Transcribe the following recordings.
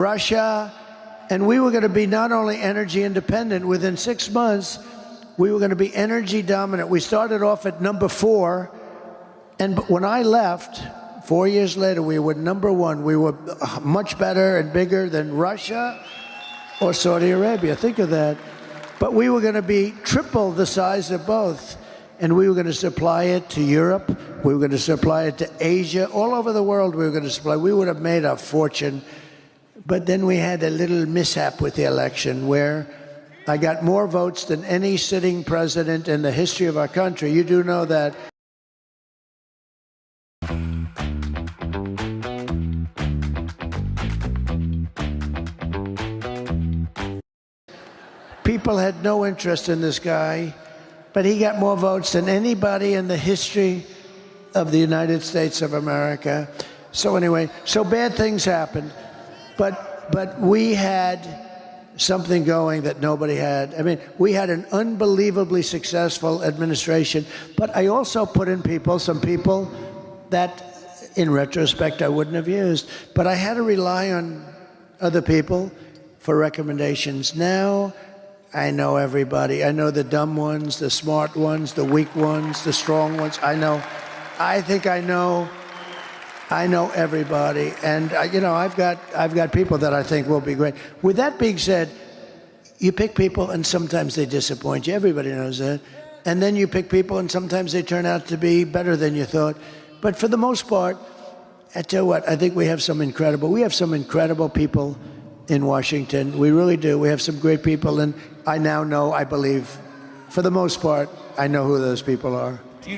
Russia, and we were going to be not only energy independent, within 6 months, we were going to be energy dominant. We started off at number 4, and when I left, 4 years later, we were number 1. We were much better and bigger than Russia or Saudi Arabia. Think of that. But we were going to be triple the size of both. And we were going to supply it to Europe. We were going to supply it to Asia. All over the world we were going to supply. We would have made a fortune. But then we had a little mishap with the election where I got more votes than any sitting president in the history of our country. You do know that. People had no interest in this guy, but he got more votes than anybody in the history of the United States of America. So anyway, so bad things happened, but we had something going that nobody had. I mean, we had an unbelievably successful administration, but I also put in some people that, in retrospect, I wouldn't have used. But I had to rely on other people for recommendations. Now, I know everybody. I know the dumb ones, the smart ones, the weak ones, the strong ones. I think I know everybody. And, you know, I've got people that I think will be great. With that being said, you pick people and sometimes they disappoint you. Everybody knows that. And then you pick people and sometimes they turn out to be better than you thought. But for the most part, I tell you what, I think we have some incredible people in Washington. We really do. We have some great people, and I now know, I believe, for the most part, I know who those people are. Do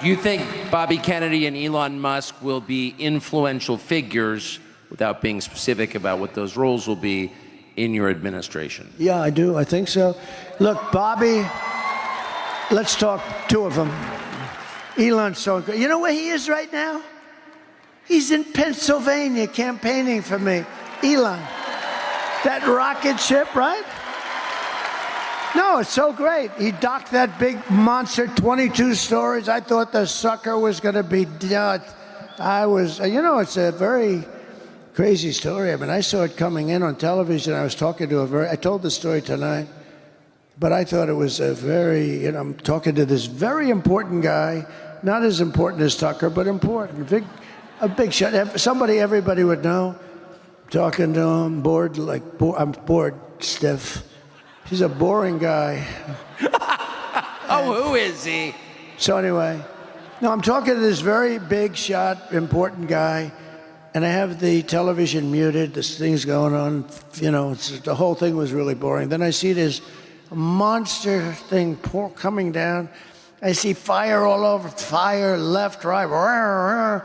you think Bobby Kennedy and Elon Musk will be influential figures, without being specific about what those roles will be, in your administration? Yeah, I do. I think so. Look, Bobby, let's talk two of them. Elon's so great. You know where he is right now? He's in Pennsylvania campaigning for me. Elon. That rocket ship, right? No, it's so great. He docked that big monster, 22 stories. I thought the sucker was going to be, you know, it's a very crazy story. I mean, I saw it coming in on television. I was talking to I told the story tonight, but I thought it was a very, you know, I'm talking to this very important guy, not as important as Tucker, but important, a big shot. Somebody everybody would know. Talking to him, I'm bored, stiff. He's a boring guy. Oh, who is he? So anyway, no, I'm talking to this very big shot, important guy, and I have the television muted, this thing's going on, you know, the whole thing was really boring. Then I see this monster thing coming down. I see fire all over, fire, left, right,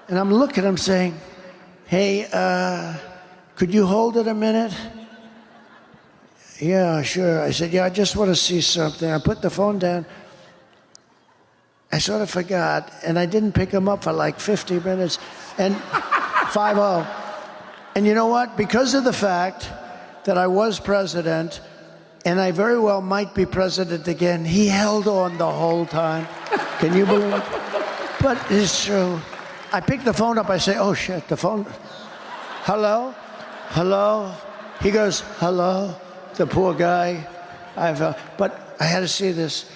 and I'm looking, I'm saying, hey, could you hold it a minute? Yeah, sure. I said, yeah, I just want to see something. I put the phone down. I sort of forgot, and I didn't pick him up for like 50 minutes, and 5-0. And you know what? Because of the fact that I was president, and I very well might be president again, he held on the whole time. Can you believe it? But it's true. I pick the phone up, I say, oh shit, the phone, hello? Hello? He goes, hello? The poor guy. But I had to see this.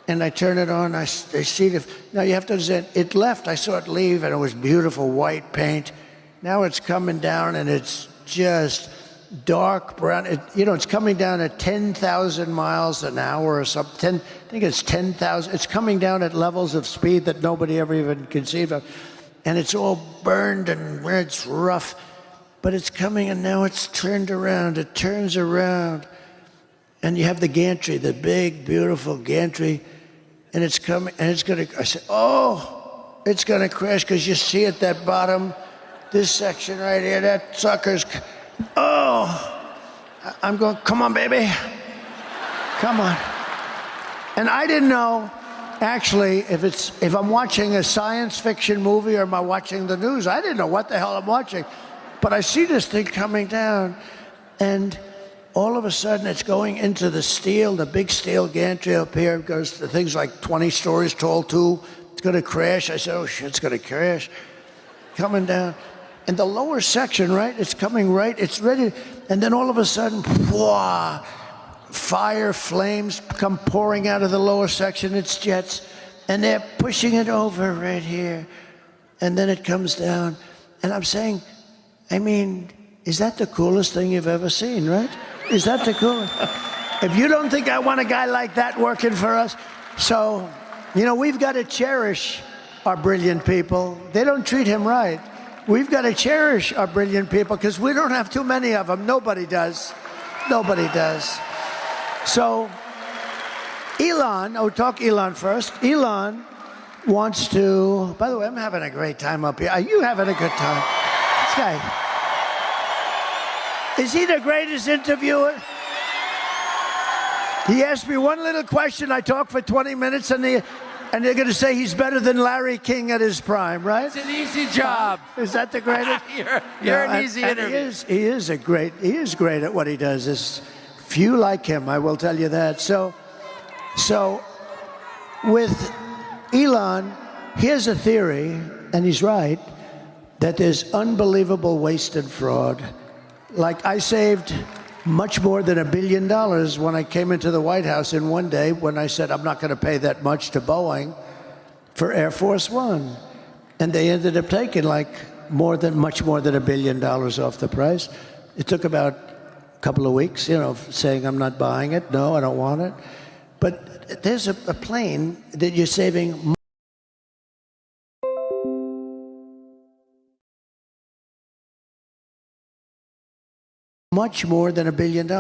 And I turn it on, I see now you have to understand, it left, I saw it leave, and it was beautiful white paint. Now it's coming down, and it's just dark brown. You know, it's coming down at 10,000 miles an hour or something. I think it's 10,000. It's coming down at levels of speed that nobody ever even conceived of. And it's all burned and it's rough, but it's coming, and now it's turned around. It turns around, and you have the gantry, the big, beautiful gantry, and it's coming, and it's going to, I said, oh, it's going to crash, because you see at that bottom, this section right here, that sucker's, oh, I'm going, come on, baby, come on. And I didn't know, actually, if I'm watching a science fiction movie or am I watching the news. I didn't know what the hell I'm watching. But I see this thing coming down, and all of a sudden it's going into the steel, the big steel gantry up here. The thing's like 20 stories tall too. It's going to crash. I said, oh shit, it's going to crash. Coming down. and the lower section, right, it's coming right, it's ready, and then all of a sudden, whoa, fire, flames come pouring out of the lower section, it's jets, and they're pushing it over right here, and then it comes down, and I'm saying, I mean, is that the coolest thing you've ever seen, right? Is that the coolest? If you don't think I want a guy like that working for us, so, you know, we've got to cherish our brilliant people. They don't treat him right. We've got to cherish our brilliant people because we don't have too many of them. Nobody does. Nobody does. So, Elon, talk Elon first. Elon wants to, by the way, I'm having a great time up here. Are you having a good time? This guy. Is he the greatest interviewer? He asked me one little question. I talked for 20 minutes, and they're going to say he's better than Larry King at his prime, right? It's an easy job. Is that the greatest? you're an easy interview. He is great at what he does. There's few like him, I will tell you that. So with Elon, here's a theory, and he's right, that there's unbelievable waste and fraud. Like, I saved much more than $1 billion when I came into the White House in one day when I said I'm not going to pay that much to Boeing for Air Force One. And they ended up taking much more than $1 billion off the price. It took about a couple of weeks, you know, saying I'm not buying it. No, I don't want it. But there's a plane that you're saving much more than $1 billion.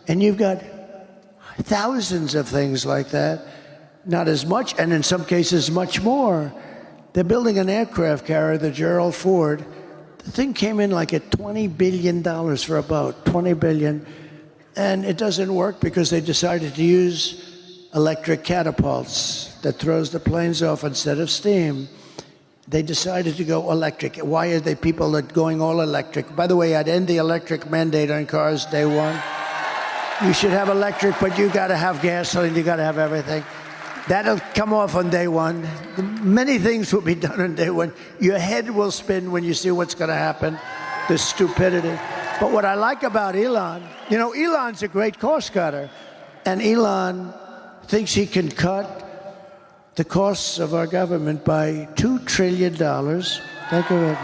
And you've got thousands of things like that, not as much, and in some cases much more. They're building an aircraft carrier, the Gerald Ford. The thing came in like at $20 billion for a boat, $20 billion. And it doesn't work because they decided to use electric catapults that throws the planes off instead of steam. They decided to go electric. Why are they people that going all electric? By the way, I'd end the electric mandate on cars day one. You should have electric, but you got to have gasoline. You got to have everything. That'll come off on day one. Many things will be done on day one. Your head will spin when you see what's going to happen. The stupidity. But what I like about Elon, you know, Elon's a great cost cutter, and Elon thinks he can cut the costs of our government by $2 trillion. Think of it.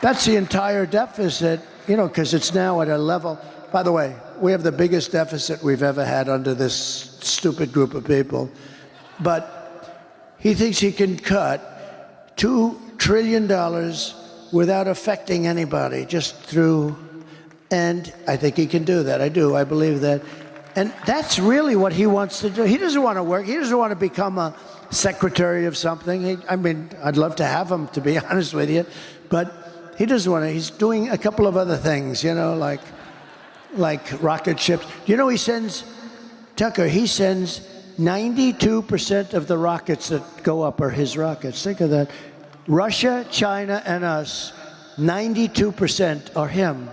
That's the entire deficit, you know, because it's now at a level. By the way, we have the biggest deficit we've ever had under this stupid group of people. But he thinks he can cut $2 trillion without affecting anybody, just through, and I think he can do that. I do. I believe that. And that's really what he wants to do. He doesn't want to work. He doesn't want to become a secretary of something. I mean, I'd love to have him, to be honest with you. But he doesn't want to. He's doing a couple of other things, you know, like rocket ships. You know, he sends 92% of the rockets that go up are his rockets. Think of that. Russia, China, and us, 92% are him.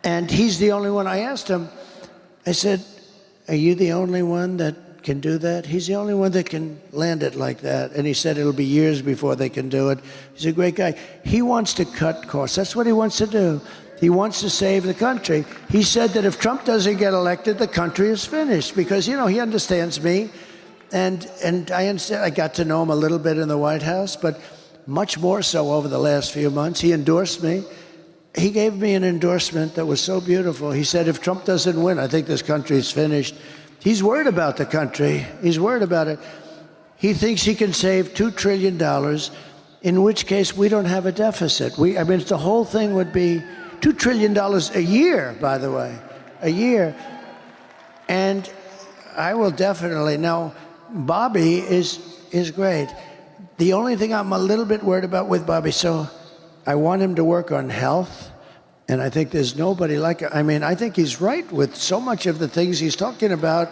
And he's the only one. I asked him, I said, are you the only one that can do that? He's the only one that can land it like that. And he said it'll be years before they can do it. He's a great guy. He wants to cut costs. That's what he wants to do. He wants to save the country. He said that if Trump doesn't get elected, the country is finished. Because, you know, he understands me. And I understand. I got to know him a little bit in the White House, but much more so over the last few months. He endorsed me. He gave me an endorsement that was so beautiful. He said, if Trump doesn't win, I think this country is finished. He's worried about the country. He's worried about it. He thinks he can save $2 trillion, in which case we don't have a deficit. I mean, the whole thing would be $2 trillion a year, by the way, a year. And I will definitely, now, Bobby is great. The only thing I'm a little bit worried about with Bobby, so I want him to work on health, and I think there's nobody like him. I mean, I think he's right with so much of the things he's talking about,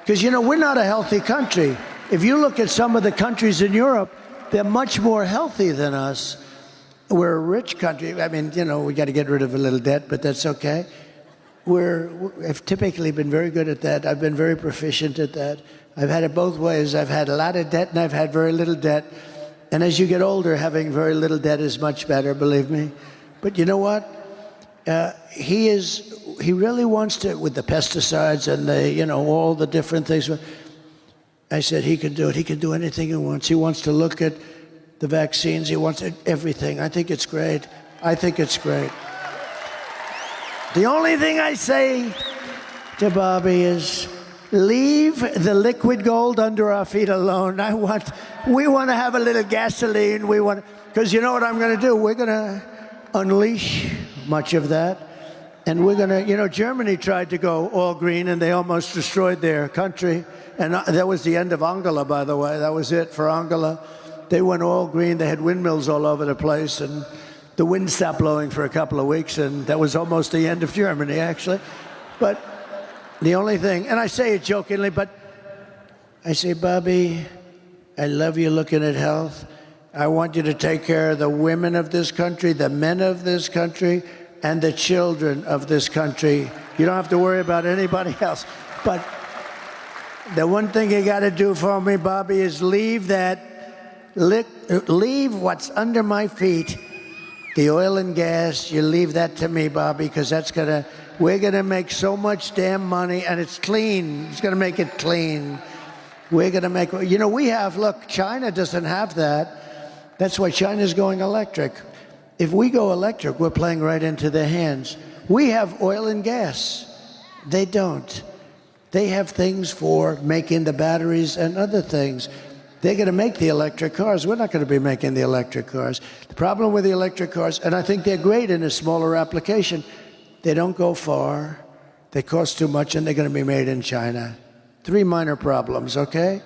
because, you know, we're not a healthy country. If you look at some of the countries in Europe, they're much more healthy than us. We're a rich country. I mean, you know, we got to get rid of a little debt, but that's okay. I've typically been very good at that. I've been very proficient at that. I've had it both ways. I've had a lot of debt, and I've had very little debt. And as you get older, having very little debt is much better, believe me. But you know what? He really wants to, with the pesticides and the, all the different things. I said he can do it. He can do anything he wants. He wants to look at the vaccines. He wants everything. I think it's great. I think it's great. The only thing I say to Bobby is, leave the liquid gold under our feet alone. We want to have a little gasoline. Because you know what I'm going to do? We're going to unleash much of that. And we're going to, Germany tried to go all green and they almost destroyed their country. And that was the end of Angela, by the way. That was it for Angela. They went all green. They had windmills all over the place. And the wind stopped blowing for a couple of weeks. And that was almost the end of Germany, actually. But the only thing, and I say it jokingly, but I say, Bobby, I love you looking at health. I want you to take care of the women of this country, the men of this country, and the children of this country. You don't have to worry about anybody else. But the one thing you got to do for me, Bobby, is leave what's under my feet, the oil and gas. You leave that to me, Bobby, because we're going to make so much damn money, and it's clean. It's going to make it clean. We're going to make, look, China doesn't have that. That's why China's going electric. If we go electric, we're playing right into their hands. We have oil and gas. They don't. They have things for making the batteries and other things. They're going to make the electric cars. We're not going to be making the electric cars. The problem with the electric cars, and I think they're great in a smaller application, they don't go far, they cost too much, and they're going to be made in China. 3 minor problems, okay?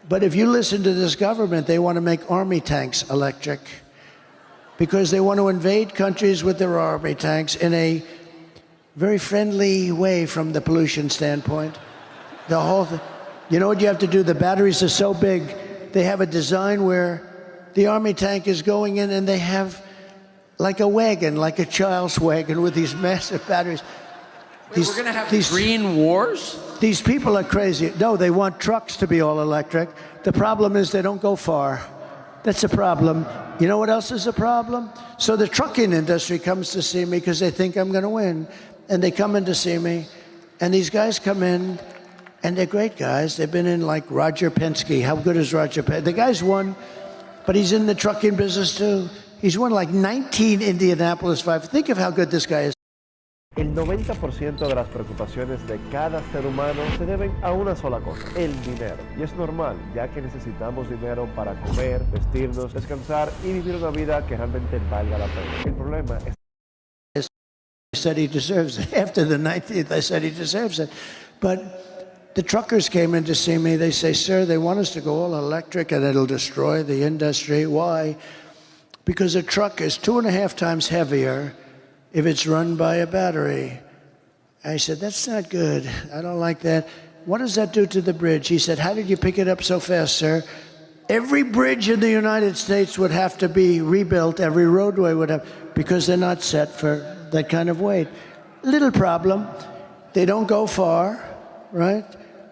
But if you listen to this government, they want to make army tanks electric because they want to invade countries with their army tanks in a very friendly way from the pollution standpoint. The whole thing. You know what you have to do? The batteries are so big, they have a design where the army tank is going in and they have like a wagon, like a child's wagon with these massive batteries. We're going to have these green wars? These people are crazy. No, they want trucks to be all electric. The problem is they don't go far. That's a problem. You know what else is a problem? So the trucking industry comes to see me because they think I'm going to win. And they come in to see me. And these guys come in, and they're great guys. They've been in like Roger Penske. How good is Roger Penske? The guy's won, but he's in the trucking business too. He's won like 19 Indianapolis 5. Think of how good this guy is. El 90% de las preocupaciones de cada ser humano se deben a una sola cosa, el dinero. Y es normal, ya que necesitamos dinero para comer, vestirnos, descansar y vivir una vida que realmente valga la pena. El problema es... I said he deserves it. After the 19th, I said he deserves it. But the truckers came in to see me. They say, sir, they want us to go all electric and it'll destroy the industry. Why? Because a truck is 2.5 times heavier if it's run by a battery. I said, that's not good. I don't like that. What does that do to the bridge? He said, how did you pick it up so fast, sir? Every bridge in the United States would have to be rebuilt. Every roadway would have, because they're not set for that kind of weight. Little problem. They don't go far, right?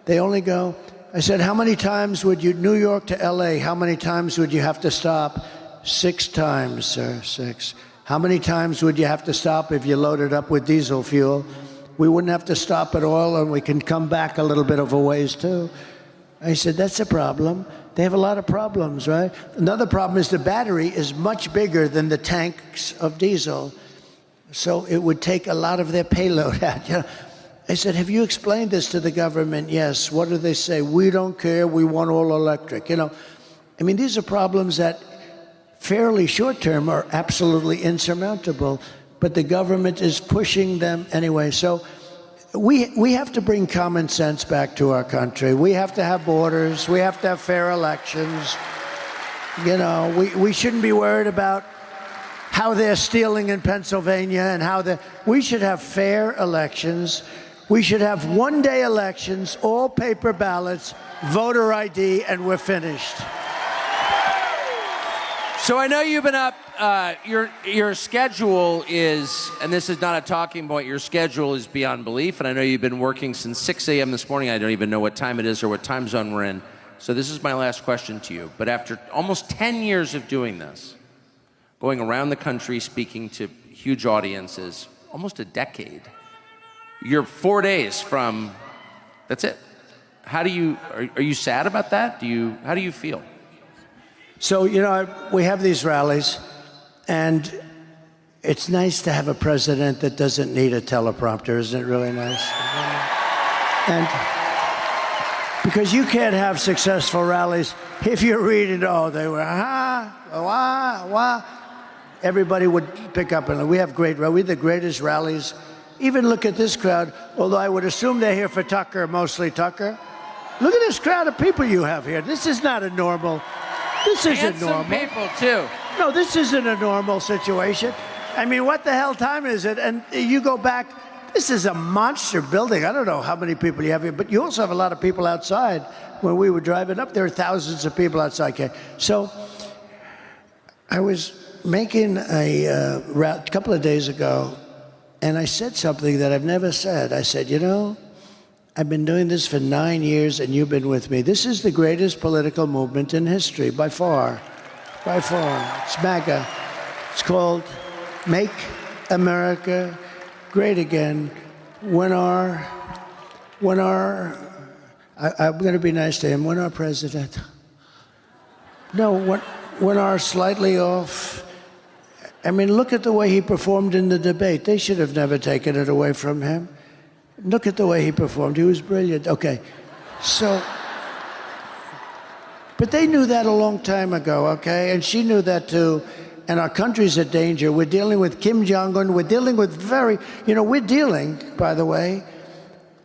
They only go. I said, how many times would you, New York to LA, how many times would you have to stop? 6 times, sir, 6. How many times would you have to stop if you loaded up with diesel fuel? We wouldn't have to stop at all, and we can come back a little bit of a ways, too. I said, that's a problem. They have a lot of problems, right? Another problem is the battery is much bigger than the tanks of diesel, so it would take a lot of their payload out. You know? I said, have you explained this to the government? Yes. What do they say? We don't care. We want all electric. You know, I mean, these are problems that fairly short-term are absolutely insurmountable, but the government is pushing them anyway. So we have to bring common sense back to our country. We have to have borders. We have to have fair elections. You know, we shouldn't be worried about how they're stealing in Pennsylvania and how we should have fair elections. We should have one-day elections, all paper ballots, voter ID, and we're finished. So I know you've been up, your schedule is, and this is not a talking point, your schedule is beyond belief, and I know you've been working since 6 a.m. this morning. I don't even know what time it is or what time zone we're in. So this is my last question to you. But after almost 10 years of doing this, going around the country, speaking to huge audiences, almost a decade, you're 4 days from, that's it. How do you, are you sad about that? How do you feel? So, you know, we have these rallies, and it's nice to have a president that doesn't need a teleprompter. Isn't it really nice? And because you can't have successful rallies if you're reading, oh, they were, wah. Everybody would pick up, and we have we're the greatest rallies. Even look at this crowd, although I would assume they're here for Tucker, mostly Tucker. Look at this crowd of people you have here. This is not a normal, this isn't normal. Handsome people, too. No, this isn't a normal situation. I mean, what the hell time is it? And you go back, this is a monster building. I don't know how many people you have here, but you also have a lot of people outside. When we were driving up, there were thousands of people outside. Okay. So I was making a couple of days ago, and I said something that I've never said. I said, you know, I've been doing this for 9 years, and you've been with me. This is the greatest political movement in history, by far. By far. It's MAGA. It's called Make America Great Again. I'm going to be nice to him. When our president, when our slightly off, I mean, look at the way he performed in the debate. They should have never taken it away from him. Look at the way he performed. He was brilliant. Okay, so, but they knew that a long time ago, okay? And she knew that too. And our country's in danger. We're dealing with Kim Jong-un. We're dealing with we're dealing, by the way,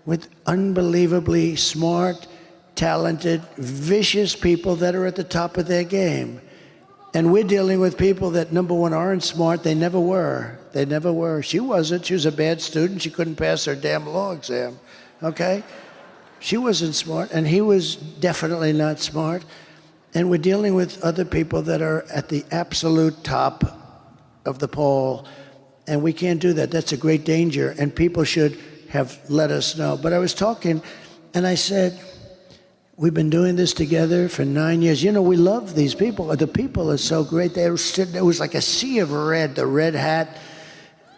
with unbelievably smart, talented, vicious people that are at the top of their game. And we're dealing with people that, number one, aren't smart. They never were. They never were. She wasn't. She was a bad student. She couldn't pass her damn law exam, okay? She wasn't smart, and he was definitely not smart. And we're dealing with other people that are at the absolute top of the poll, and we can't do that. That's a great danger, and people should have let us know. But I was talking, and I said, we've been doing this together for 9 years. You know, we love these people. The people are so great. It was like a sea of red, the red hat.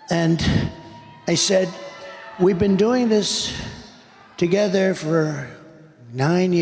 And I said, we've been doing this together for 9 years.